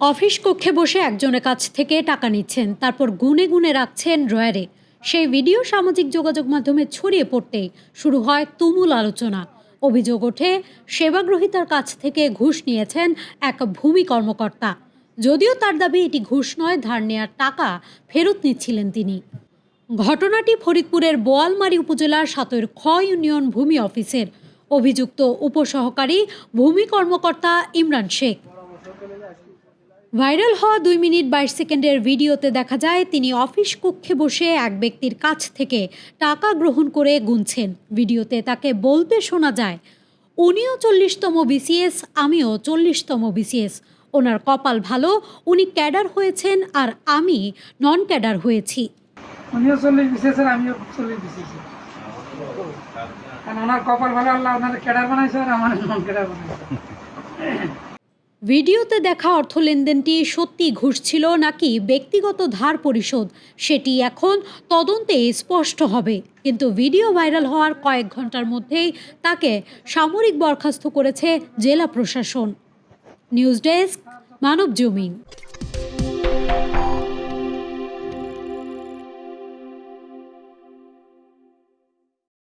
Office কক্ষে বসে একজনের কাছ থেকে টাকা নিচ্ছেন, তারপর গুনে গুনে রাখছেন ড্রয়ারে। সেই ভিডিও সামাজিক যোগাযোগ মাধ্যমে ছড়িয়ে পড়তেই শুরু হয় তুমুল আলোচনা। অভিযোগ ওঠে সেবাগ্রহীতার কাছ থেকে ঘুষ নিয়েছেন এক ভূমি কর্মকর্তা। যদিও তার দাবি এটি ঘুষ নয়, ধার নেওয়ার টাকা ফেরত নিচ্ছিলেন তিনি। ঘটনাটি ফরিদপুরের বোয়ালমারী উপজেলার সাতৈর খ ইউনিয়ন ভূমি অফিসের। অভিযুক্ত উপসহকারী ভূমি কর্মকর্তা ইমরান শেখ। ভাইরাল হওয়া 2 মিনিট 22 সেকেন্ডের ভিডিওতে দেখা যায় তিনি অফিস কক্ষে বসে এক ব্যক্তির কাছ থেকে টাকা গ্রহণ করে গুনছেন। ভিডিওতে তাকে বলতে শোনা যায়, উনিও 40তম বিসিএস, আমিও 40তম বিসিএস। ওনার কপাল ভালো, উনি ক্যাডার হয়েছেন আর আমি নন ক্যাডার হয়েছি। উনিও 40 বিসিএস আর আমিও 40 বিসিএস। কারণ ওনার কপাল ভালো, আল্লাহ ওনার ক্যাডার বানাইছে আর আমার নন ক্যাডার বানাইছে। ভিডিওতে দেখা অর্থ লেনদেনটি সত্যি ঘুষ ছিল নাকি ব্যক্তিগত ধার পরিশোধ, সেটি এখন তদন্তে স্পষ্ট হবে। কিন্তু ভিডিও ভাইরাল হওয়ার কয়েক ঘন্টার মধ্যেই তাকে সামরিক বরখাস্ত করেছে জেলা প্রশাসন। নিউজ ডেস্ক, মানব জমিন।